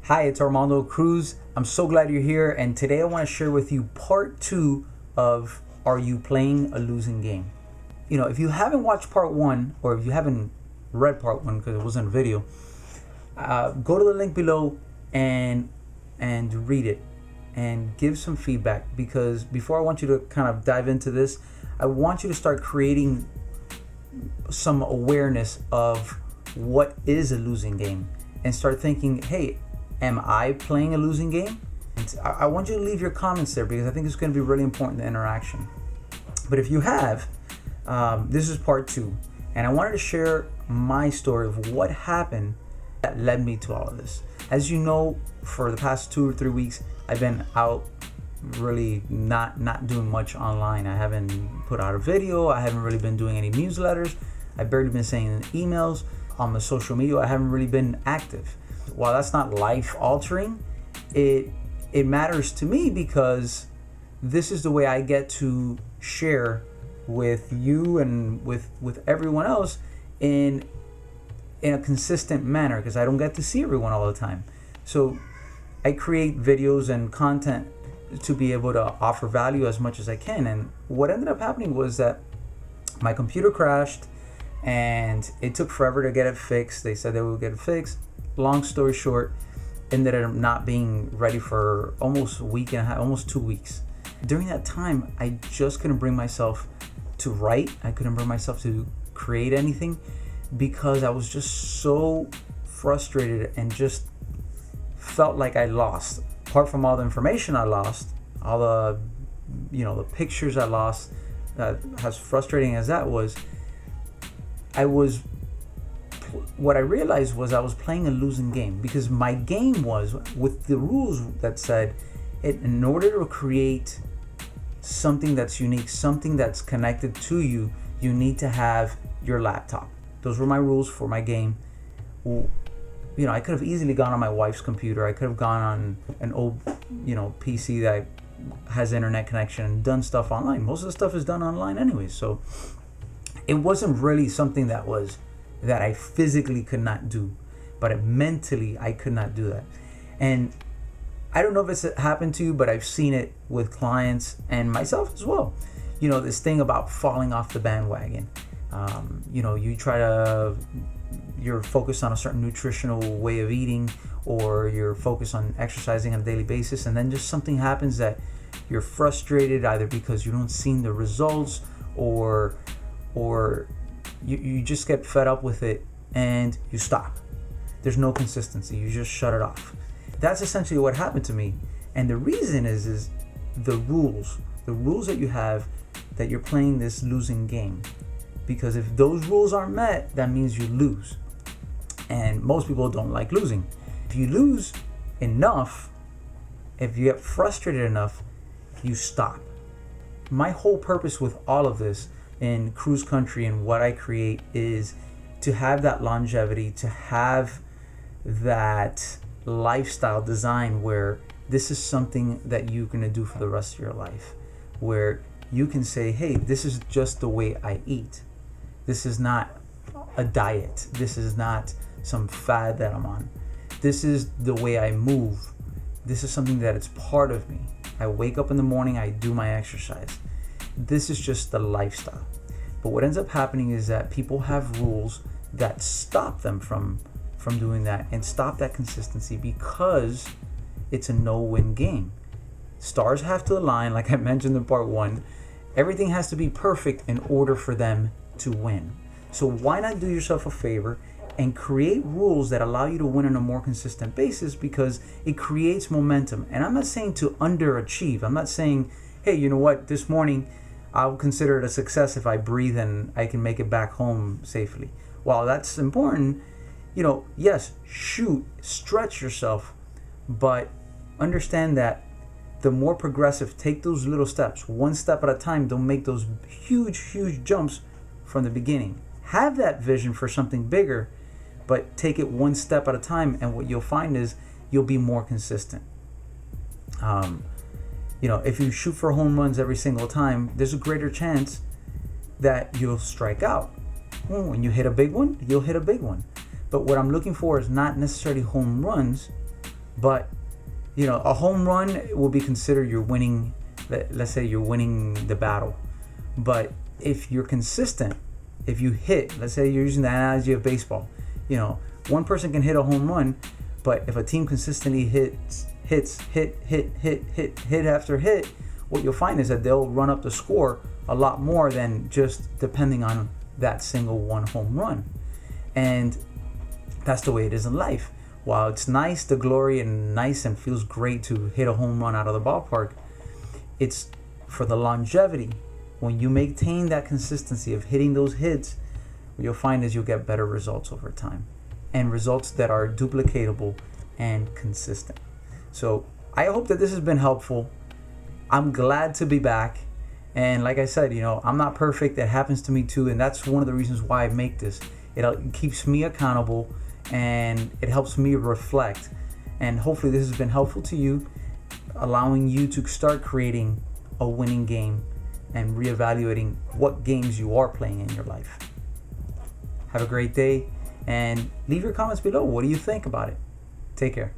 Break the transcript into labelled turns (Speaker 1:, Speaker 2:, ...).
Speaker 1: Hi, it's Armando Cruz. I'm so glad you're here, and today I want to share with you part 2 of Are You Playing a Losing Game? If you haven't watched part 1, or if you haven't read part 1 because it wasn't a video, go to the link below and read it and give some feedback, because before I want you to kind of dive into this, I want you to start creating some awareness of what is a losing game and start thinking, hey, am I playing a losing game? And I want you to leave your comments there, because I think it's going to be really important, the interaction. But if you have, this is part 2, and I wanted to share my story of what happened that led me to all of this. As you know, for the past 2 or 3 weeks, I've been out really not doing much online. I haven't put out a video. I haven't really been doing any newsletters. I've barely been sending emails on the social media. I haven't really been active. While that's not life altering, it matters to me, because this is the way I get to share with you and with everyone else in a consistent manner, because I don't get to see everyone all the time. So I create videos and content to be able to offer value as much as I can. And what ended up happening was that my computer crashed, and it took forever to get it fixed. They said they would get it fixed. Long story short, ended up not being ready for almost a week and a half, almost 2 weeks. During that time, I just couldn't bring myself to write. I couldn't bring myself to create anything, because I was just so frustrated and just felt like I lost. Apart from all the information I lost, all the the pictures I lost, as frustrating as that was, what I realized was I was playing a losing game, because my game was with the rules that said, in order to create something that's unique, something that's connected to you, you need to have your laptop. Those were my rules for my game. I could have easily gone on my wife's computer. I could have gone on an old, PC that has internet connection and done stuff online. Most of the stuff is done online anyway. So it wasn't really something that I physically could not do, but mentally I could not do that. And I don't know if it's happened to you, but I've seen it with clients and myself as well. This thing about falling off the bandwagon. You're focused on a certain nutritional way of eating, or you're focused on exercising on a daily basis, and then just something happens that you're frustrated, either because you don't see the results, or you just get fed up with it and you stop. There's no consistency. You just shut it off. That's essentially what happened to me. And the reason is the rules that you have, that you're playing this losing game. Because if those rules aren't met, that means you lose. And most people don't like losing. If you lose enough, if you get frustrated enough, you stop. My whole purpose with all of this in Cruz Country and what I create is to have that longevity, to have that lifestyle design where this is something that you're going to do for the rest of your life, where you can say, hey, this is just the way I eat. This is not a diet. This is not some fad that I'm on. This is the way I move. This is something that it's part of me. I wake up in the morning, I do my exercise. This is just the lifestyle. But what ends up happening is that people have rules that stop them from doing that and stop that consistency, because it's a no-win game. Stars have to align, like I mentioned in part 1. Everything has to be perfect in order for them to win. So why not do yourself a favor and create rules that allow you to win on a more consistent basis, because it creates momentum. And I'm not saying to underachieve. I'm not saying, hey, you know what, this morning I'll consider it a success if I breathe and I can make it back home safely. While that's important, yes, stretch yourself, but understand that the more progressive, take those little steps, one step at a time. Don't make those huge jumps from the beginning. Have that vision for something bigger, but take it one step at a time, and what you'll find is you'll be more consistent. If you shoot for home runs every single time, there's a greater chance that you'll strike out. When you hit a big one, you'll hit a big one. But what I'm looking for is not necessarily home runs, But a home run will be considered you're winning. Let's say you're winning the battle. But if you're consistent, if you hit, let's say you're using the analogy of baseball, one person can hit a home run, but if a team consistently hit after hit, what you'll find is that they'll run up the score a lot more than just depending on that single one home run. And that's the way it is in life. While it's nice, the glory and nice and feels great to hit a home run out of the ballpark, it's for the longevity. When you maintain that consistency of hitting those hits, what you'll find is you'll get better results over time, and results that are duplicatable and consistent. So I hope that this has been helpful. I'm glad to be back. And like I said, I'm not perfect. That happens to me too. And that's one of the reasons why I make this. It keeps me accountable, and it helps me reflect. And hopefully this has been helpful to you, allowing you to start creating a winning game and reevaluating what games you are playing in your life. Have a great day, and leave your comments below. What do you think about it? Take care.